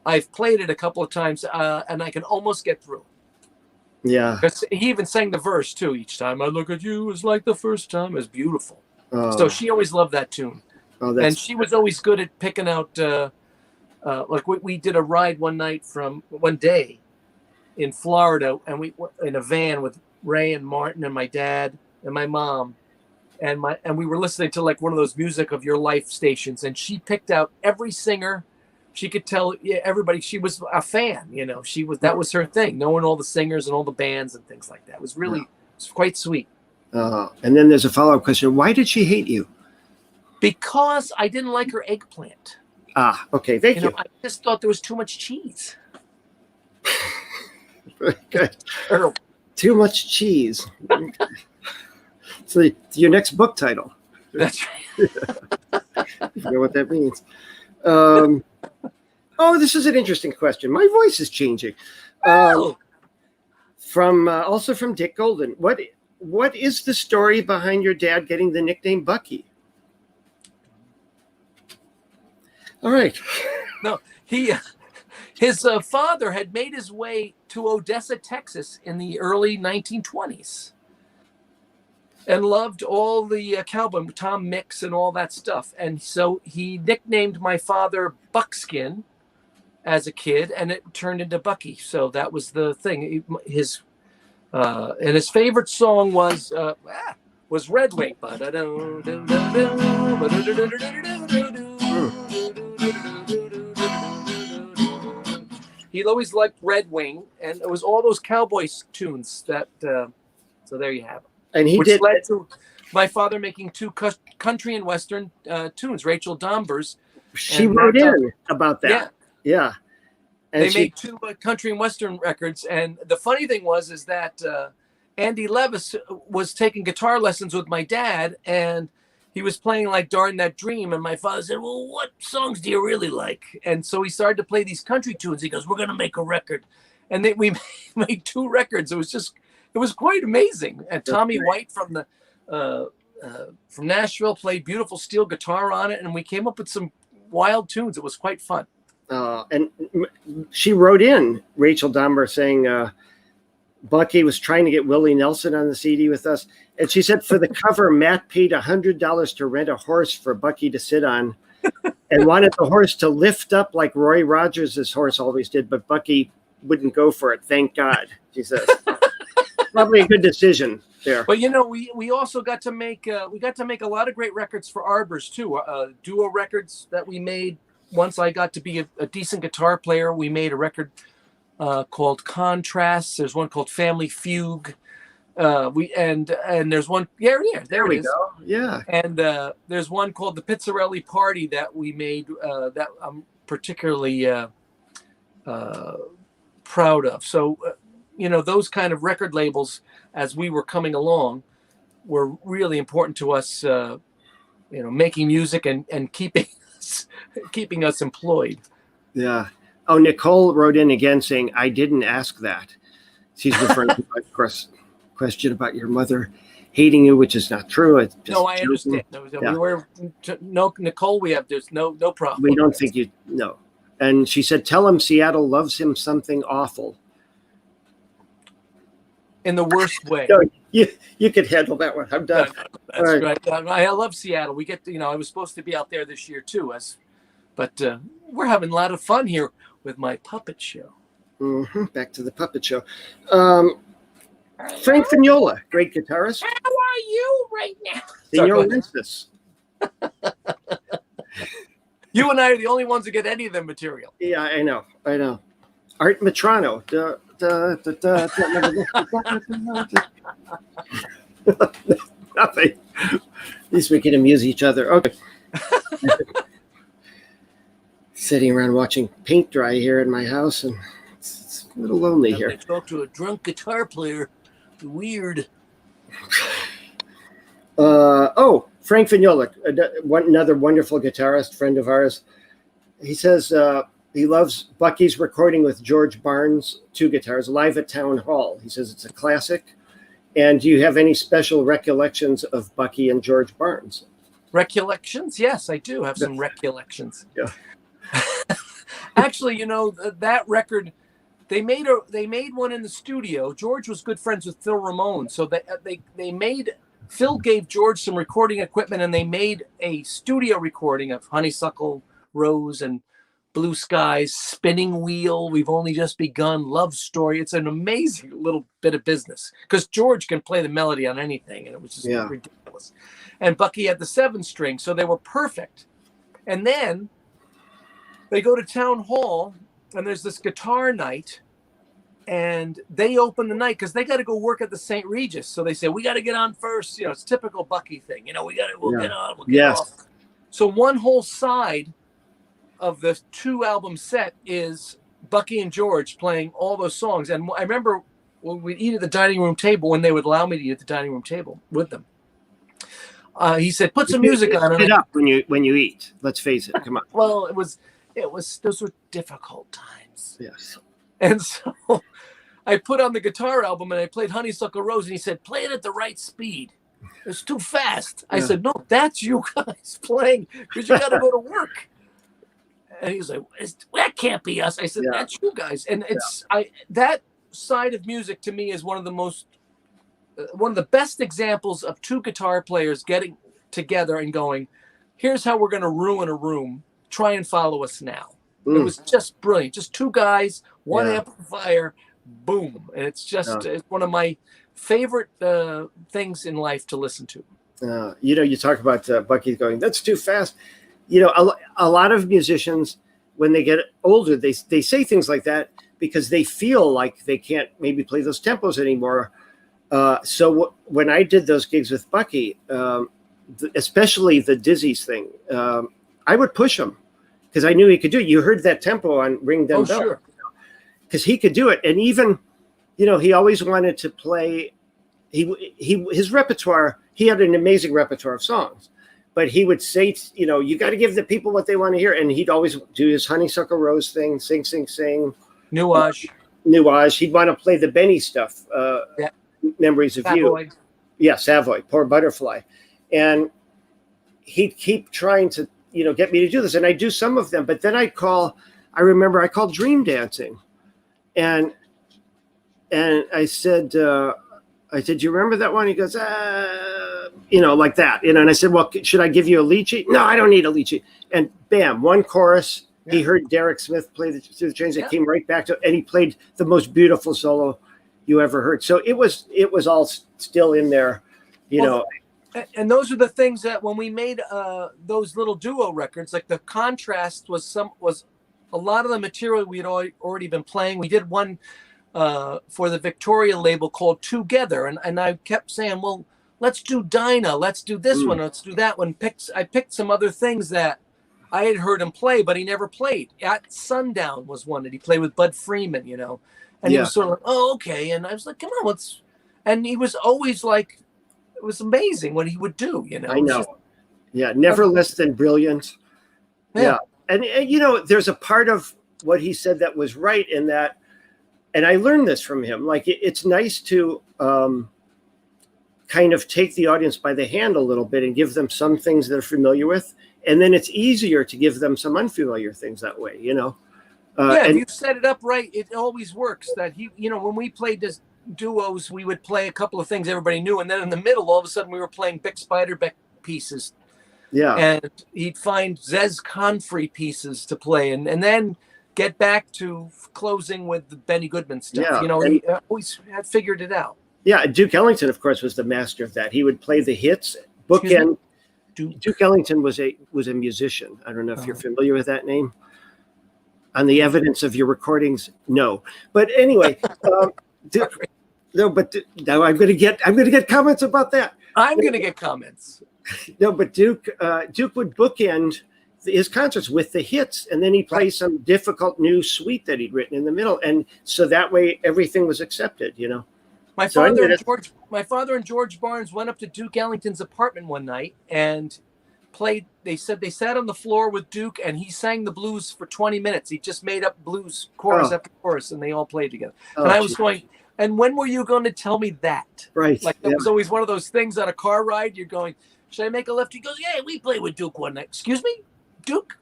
I've played it a couple of times, and I can almost get through. Yeah. He even sang the verse too. Each time I look at you, it's like the first time. It's beautiful. So she always loved that tune. And she was always good at picking out, like we did a ride one day in Florida, and we were in a van with Ray and Martin and my dad and my mom, and we were listening to like one of those music of your life stations, and she picked out every singer. She could tell everybody. She was a fan, that was her thing, knowing all the singers and all the bands and things like that. It was really it's quite sweet. And then there's a follow-up question. Why did she hate you? Because I didn't like her eggplant. Okay. Thank you. I just thought there was too much cheese. Good. Too much cheese. So your next book title. That's right. You know what that means. This is an interesting question. My voice is changing. Also from Dick Golden. What is the story behind your dad getting the nickname Bucky? All right. No, his father had made his way to Odessa, Texas in the early 1920s and loved all the cowboy, Tom Mix and all that stuff. And so he nicknamed my father Buckskin as a kid, and it turned into Bucky. So that was the thing. And his favorite song was Red Wing. He always liked Red Wing, and it was all those cowboy tunes that. So there you have it. And which led to my father making two country and western tunes. Rachel Dombers. She wrote in about that. Yeah. And they made two country and western records, and the funny thing is that Andy Levis was taking guitar lessons with my dad, and he was playing like Darn That Dream, and my father said, well, what songs do you really like? And so he started to play these country tunes. He goes, we're going to make a record. And we made two records. It was quite amazing. And Tommy White from Nashville played beautiful steel guitar on it, and we came up with some wild tunes. It was quite fun. And she wrote in, Rachel Domber, saying Bucky was trying to get Willie Nelson on the CD with us. And she said for the cover, Matt paid $100 to rent a horse for Bucky to sit on and wanted the horse to lift up like Roy Rogers' horse always did, but Bucky wouldn't go for it. Thank God, she says. Probably a good decision there. But we also got to make a lot of great records for Arbors too. Duo records that we made. Once I got to be a decent guitar player, we made a record called Contrasts. There's one called Family Fugue. And there's one. Yeah, there we go. Yeah. And there's one called the Pizzarelli Party that we made that I'm particularly proud of. So, those kind of record labels, as we were coming along, were really important to us. Making music and keeping us employed. Yeah. Oh, Nicole wrote in again saying, I didn't ask that. She's referring to my question about your mother hating you, which is not true. It's just I understand. Nicole, there's no problem. We don't think you know. And she said, tell him Seattle loves him something awful. In the worst way. No, you could handle that one. I'm done. That's right. I love Seattle. We get, I was supposed to be out there this year too, but we're having a lot of fun here with my puppet show. Mm-hmm. Back to the puppet show. Frank Vignola, great guitarist. How are you right now? Senor Wences. You and I are the only ones who get any of the material. Yeah, I know. Art Matrano. Nothing. At least we can amuse each other. Okay. sitting around watching paint dry here in my house, and it's a little lonely here. I talk to a drunk guitar player. Weird. Frank Vignola, another wonderful guitarist, friend of ours. He says he loves Bucky's recording with George Barnes, 2 guitars, live at Town Hall. He says it's a classic. And do you have any special recollections of Bucky and George Barnes? Recollections? Yes, I do have some recollections. Yeah. Actually, that record, they made one in the studio. George was good friends with Phil Ramone, so Phil gave George some recording equipment, and they made a studio recording of Honeysuckle Rose and Blue Skies, Spinning Wheel, We've Only Just Begun, Love Story. It's an amazing little bit of business because George can play the melody on anything, and it was just ridiculous. And Bucky had the 7-string, so they were perfect. And then they go to Town Hall, and there's this guitar night, and they open the night because they got to go work at the St. Regis. So they say, we got to get on first. It's typical Bucky thing. We'll get on, we'll get off. So one whole side of the 2-album set is Bucky and George playing all those songs. And I remember when we'd eat at the dining room table, when they would allow me to eat at the dining room table with them, he said, put some music on. It up when you eat. Let's face it. Come on. Well, it was those were difficult times. Yes. And so I put on the guitar album and I played Honeysuckle Rose, and he said, play it at the right speed. It's too fast. I said, no, that's you guys playing because you got to go to work. And he was like, that can't be us. I said, that's you guys. And that side of music to me is one of the best examples of 2 guitar players getting together and going, here's how we're going to ruin a room. Try and follow us now. It was just brilliant. Just 2 guys, 1 amplifier, boom. And it's just it's one of my favorite things in life to listen to. You talk about Bucky going, that's too fast. A lot of musicians, when they get older, they say things like that because they feel like they can't maybe play those tempos anymore. So when I did those gigs with Bucky, especially the Dizzy's thing, I would push him because I knew he could do it. You heard that tempo on Ring Them Bell. Sure. Because he could do it. And even, he always wanted to play. His repertoire, he had an amazing repertoire of songs. But he would say, you got to give the people what they want to hear. And he'd always do his Honeysuckle Rose thing, sing, sing, sing. Nuage. He'd want to play the Benny stuff, Memories of Savoy. You. Yeah, Savoy, Poor Butterfly. And he'd keep trying to, get me to do this. And I do some of them. But then I called Dream Dancing. And I said, do you remember that one? He goes, like that, and I said, well, should I give you a lead sheet? No, I don't need a lead sheet. And bam, one chorus. He heard Derek Smith play Through the Chains. It came right back to, and he played the most beautiful solo you ever heard. So it was all still in there, And those are the things that when we made those little duo records, like the contrast was a lot of the material we had already been playing. We did one for the Victoria label called Together, and I kept saying, well, let's do Dinah, let's do this one, let's do that one. I picked some other things that I had heard him play, but he never played. At Sundown was one that he played with Bud Freeman, and he was sort of like, oh, okay. And I was like, come on, and he was always like, it was amazing what he would do, I know. Never less than brilliant. Yeah. And there's a part of what he said that was right in that, and I learned this from him, like it's nice to kind of take the audience by the hand a little bit and give them some things they're familiar with. And then it's easier to give them some unfamiliar things that way, if you set it up right, it always works. That when we played this duos, we would play a couple of things everybody knew. And then in the middle, all of a sudden we were playing Bick Spiderbeck pieces. Yeah. And he'd find Zez Confrey pieces to play and then get back to closing with the Benny Goodman stuff. He always had figured it out. Yeah, Duke Ellington, of course, was the master of that. He would play the hits. Bookend. Duke Ellington was a musician. I don't know if you're familiar with that name. On the evidence of your recordings, no. But anyway, now I'm going to get comments about that. I'm going to get comments. No, but Duke would bookend his concerts with the hits, and then he plays some difficult new suite that he'd written in the middle, and so that way everything was accepted, you know. My father and George Barnes went up to Duke Ellington's apartment one night and played. They said they sat on the floor with Duke, and he sang the blues for 20 minutes. He just made up blues chorus after chorus, and they all played together. And I was going, and when were you going to tell me that? Right. Like that was always one of those things on a car ride. You're going, should I make a left? He goes, yeah, we played with Duke one night. Excuse me, Duke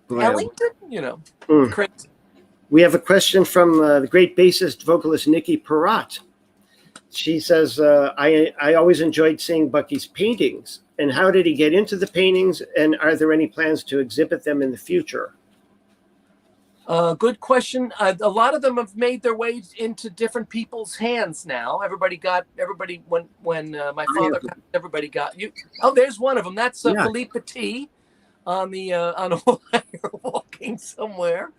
Ellington? You know, crazy. We have a question from the great bassist vocalist Nikki Perrott. She says, I always enjoyed seeing Bucky's paintings. And how did he get into the paintings? And are there any plans to exhibit them in the future? Good question. A lot of them have made their way into different people's hands now. Everybody when my father, everybody got you. Oh, there's one of them. That's Philippe Petit on a wire walking somewhere.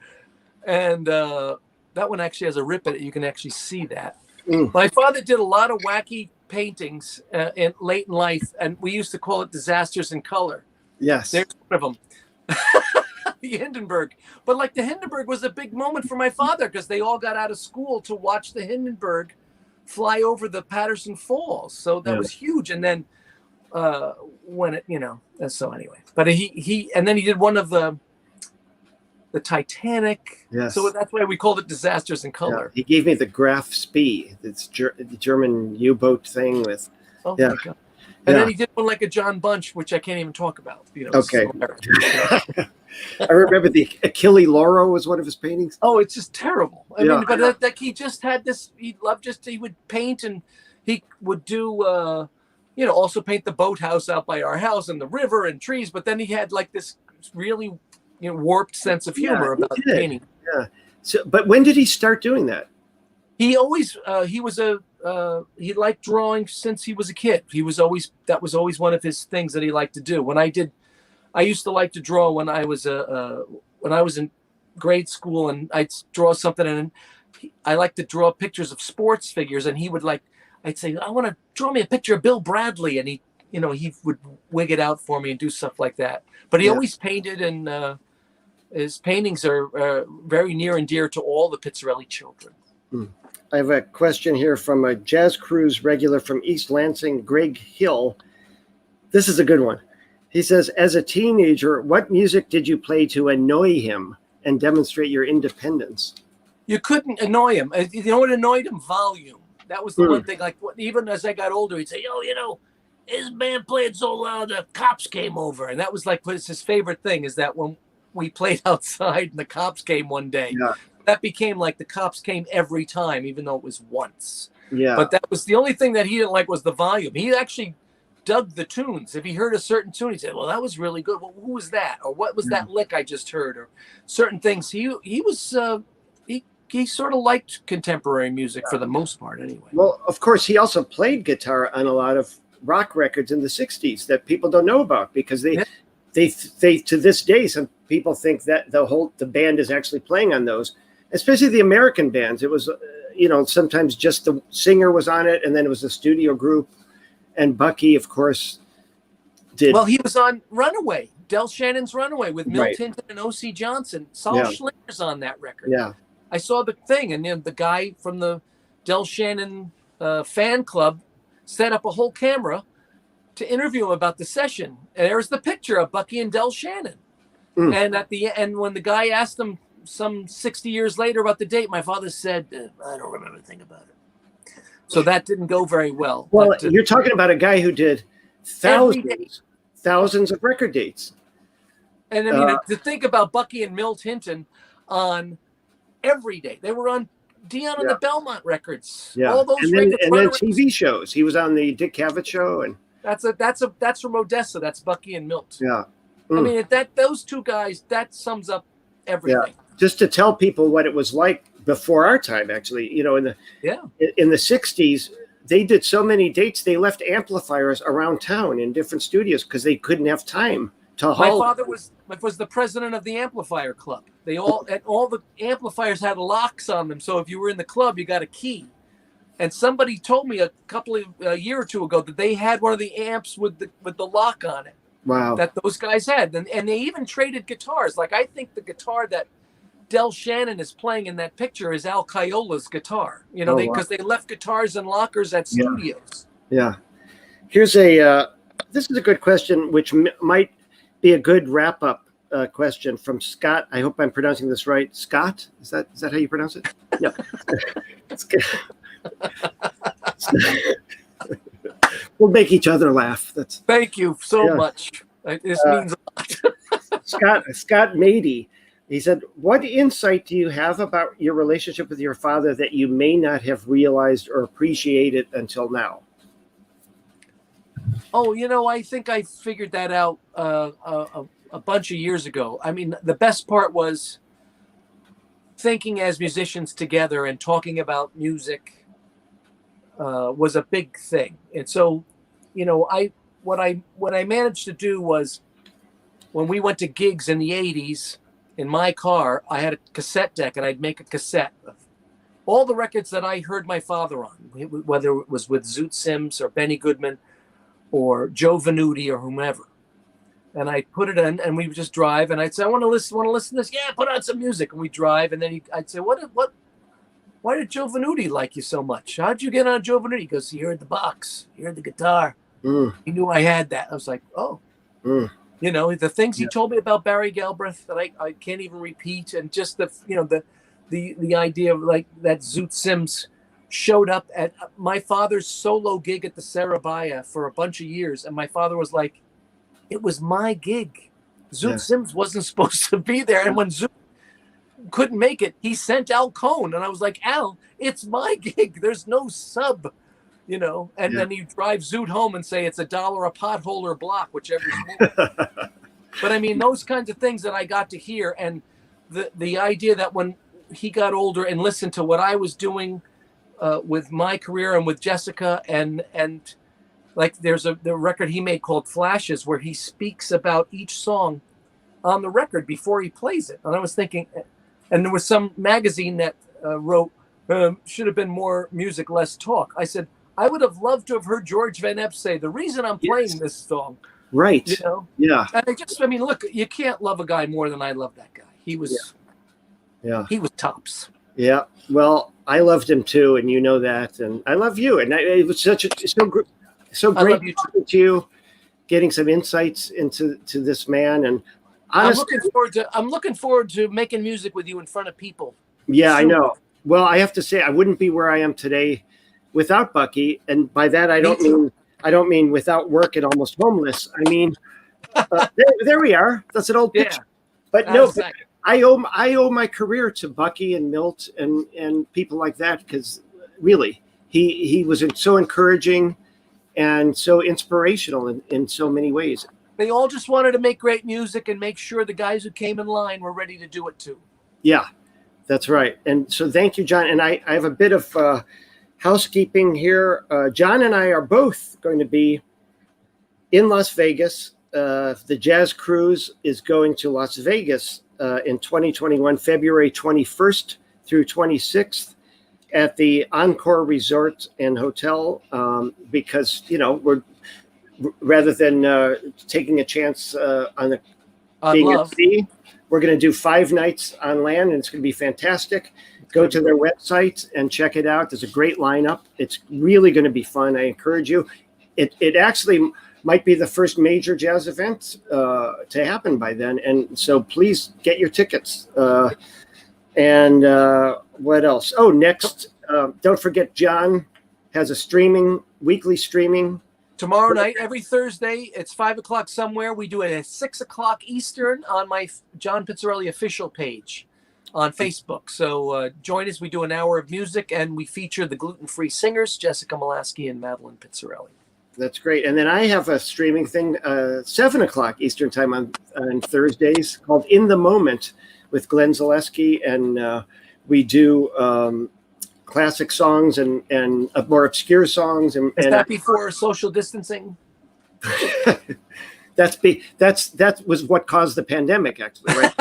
And that one actually has a rip in it. You can actually see that. My father did a lot of wacky paintings late in life, and we used to call it disasters in color. Yes. There's one of them. The Hindenburg. But like the Hindenburg was a big moment for my father because they all got out of school to watch the Hindenburg fly over the Patterson Falls. So that was huge. And then when it, so anyway. But he and then he did one of the Titanic. Yes. So that's why we called it disasters in color. Yeah. He gave me the Graf Spee, it's the German U-boat thing with. Oh my God. And then he did one like a John Bunch, which I can't even talk about. Okay. I remember the Achille Lauro was one of his paintings. Oh, it's just terrible. I mean, but he just had this. He would paint, and he would do, also paint the boathouse out by our house and the river and trees. But then he had like this really, warped sense of humor about the painting. Yeah. So, but when did he start doing that? He always he liked drawing since he was a kid. That was always one of his things that he liked to do. I used to like to draw when I was in grade school, and I'd draw something, and I like to draw pictures of sports figures, and I'd say, I want to draw me a picture of Bill Bradley, and he would wig it out for me and do stuff like that. But he always painted, and his paintings are very near and dear to all the Pizzarelli children. I have a question here from a Jazz Cruise regular from East Lansing, Greg Hill. This is a good one. He says, as a teenager, what music did you play to annoy him and demonstrate your independence? You couldn't annoy him. You know what annoyed him? Volume. That was the one thing. Like, even as I got older, he'd say, his band played so loud the cops came over. And that was like his favorite thing, is that when we played outside and the cops came one day, that became like the cops came every time, even though it was once. Yeah. But that was the only thing that he didn't like, was the volume. He actually dug the tunes. If he heard a certain tune, he'd say, well, that was really good. Well, who was that? Or what was that lick I just heard? Or certain things. He sort of liked contemporary music for the most part anyway. Well, of course, he also played guitar on a lot of rock records in the 60s that people don't know about, because they to this day, some people think that the band is actually playing on those, especially the American bands. It was, sometimes just the singer was on it, and then it was a studio group. And Bucky, of course, did. Well, he was on Runaway, Del Shannon's Runaway, with Milt Hinton and O.C. Johnson. Saul Schlinger's on that record. Yeah. I saw the thing, and the guy from the Del Shannon fan club set up a whole camera to interview him about the session. And there's the picture of Bucky and Del Shannon. And at the end, when the guy asked him some 60 years later about the date, my father said, I don't remember anything about it. So that didn't go very well. Well, but, you're talking about a guy who did thousands of record dates. And I mean, to think about Bucky and Milt Hinton on every day. They were on Dion and the Belmont records. Yeah. All those and then TV shows. He was on the Dick Cavett show, and that's from Odessa. That's Bucky and Milt. Yeah. I mean, those two guys, that sums up everything. Yeah. Just to tell people what it was like before our time, actually, in the 60s, they did so many dates, they left amplifiers around town in different studios because they couldn't have time to haul. My father was the president of the amplifier club. All the amplifiers had locks on them, so if you were in the club, you got a key. And somebody told me a year or two ago that they had one of the amps with the lock on it. Wow. that those guys had. And they even traded guitars. Like, I think the guitar that Del Shannon is playing in that picture is Al Caiola's guitar, you know, Oh, because wow. they left guitars in lockers at Yeah. studios. Yeah. Here's this is a good question, which might be a good wrap up question from Scott. I hope I'm pronouncing this right. Scott, is that how you pronounce it? No. We'll make each other laugh. Thank you so much. This means a lot. Scott Mady. He said, "What insight do you have about your relationship with your father that you may not have realized or appreciated until now?" Oh, you know, I think I figured that out a bunch of years ago. I mean, the best part was thinking as musicians together and talking about music was a big thing. And so, you know, what I managed to do was, when we went to gigs in the 80s, in my car, I had a cassette deck, and I'd make a cassette of all the records that I heard my father on, whether it was with Zoot Sims or Benny Goodman or Joe Venuti or whomever. And I put it in, and we would just drive, and I'd say, I want to listen to this. Yeah, put on some music. And we drive, and then I'd say, why did Joe Venuti like you so much? How'd you get on Joe Venuti? He goes, he heard the box, he heard the guitar. He knew I had that. I was like, oh. You know, the things he told me about Barry Galbraith that I can't even repeat, and just the idea of like that Zoot Sims showed up at my father's solo gig at the Sarabaya for a bunch of years, and my father was like, it was my gig. Zoot Sims wasn't supposed to be there, and when Zoot couldn't make it, he sent Al Cohn, and I was like, Al, it's my gig. There's no sub. You know, and then you drive Zoot home and say it's $1 a pothole or block, whichever's more. But I mean, those kinds of things that I got to hear, and the idea that when he got older and listened to what I was doing with my career and with Jessica, and like there's the record he made called Flashes, where he speaks about each song on the record before he plays it. And I was thinking, and there was some magazine that wrote, should have been more music, less talk. I said, I would have loved to have heard George Van Epp say, the reason I'm playing this song. Right. You know? Yeah. And I mean, look, you can't love a guy more than I love that guy. He was, he was tops. Yeah. Well, I loved him too, and you know that, and I love you. And it was so great talking to you, getting some insights into this man. And honestly, I'm looking forward to making music with you in front of people. Yeah, soon. I know. Well, I have to say, I wouldn't be where I am today without Bucky, and by that I don't mean without work and almost homeless. I mean, there we are. That's an old picture. But no, but I owe my career to Bucky and Milt and people like that, because really he was so encouraging and so inspirational in so many ways. They all just wanted to make great music and make sure the guys who came in line were ready to do it too. Yeah, that's right. And so thank you, John. And I have a bit of housekeeping here. John and I are both going to be in Las Vegas. The Jazz Cruise is going to Las Vegas in 2021, February 21st through 26th at the Encore Resort and Hotel, because, you know, we're rather than taking a chance on being at sea, we're going to do 5 nights on land, and it's going to be fantastic. Go to their website and check it out. There's a great lineup. It's really going to be fun. I encourage you. It actually might be the first major jazz event to happen by then. And so please get your tickets. And what else? Oh, next, don't forget, John has a weekly streaming. Tomorrow night, every Thursday, it's 5 o'clock somewhere. We do it at 6 o'clock Eastern on my John Pizzarelli official page on Facebook. So join us. We do an hour of music, and we feature the gluten-free singers, Jessica Molaski and Madeline Pizzarelli. That's great. And then I have a streaming thing, 7 o'clock Eastern time on Thursdays, called In the Moment with Glenn Zaleski. And we do classic songs and more obscure songs. And is that before social distancing? That was what caused the pandemic, actually, right?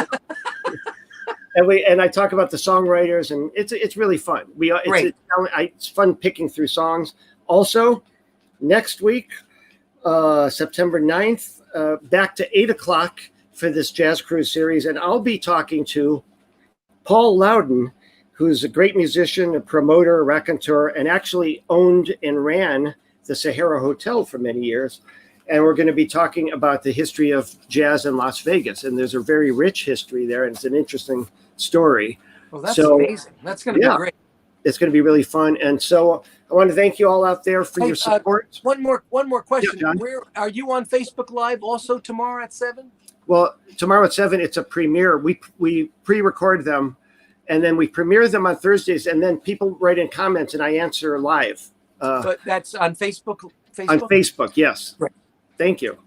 And I talk about the songwriters, and it's really fun. It's fun picking through songs. Also, next week, September 9th, back to 8 o'clock for this Jazz Cruise series, and I'll be talking to Paul Loudon, who's a great musician, a promoter, a raconteur, and actually owned and ran the Sahara Hotel for many years. And we're going to be talking about the history of jazz in Las Vegas. And there's a very rich history there, and it's an interesting story. Well, that's amazing. That's going to be great. It's going to be really fun. And so I want to thank you all out there for your support. One more question. Yeah, Where are you on Facebook Live also tomorrow at 7? Well, tomorrow at 7, it's a premiere. We pre-record them, and then we premiere them on Thursdays, and then people write in comments, and I answer live. But that's on Facebook? On Facebook, yes. Right. Than you.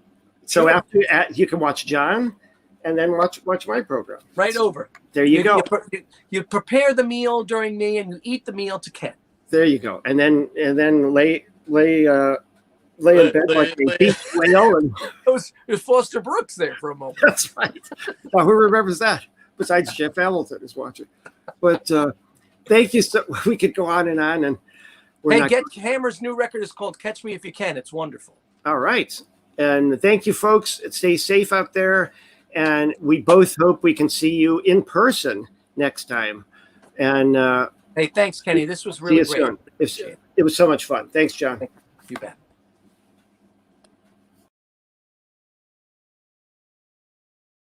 So after you can watch John, and then watch my program. Right over. There you go. You prepare the meal during me, and you eat the meal to Ken. There you go. And then lay in bed like a beach whale. And It was Foster Brooks there for a moment. that's right. Well, who remembers that? Besides Jeff Hamilton is watching. But thank you. So we could go on. And Hammer's new record is called "Catch Me If You Can." It's wonderful. All right. And thank you, folks. Stay safe out there. And we both hope we can see you in person next time. And hey, thanks, Kenny. This was really great. Soon. It was so much fun. Thanks, John. You bet.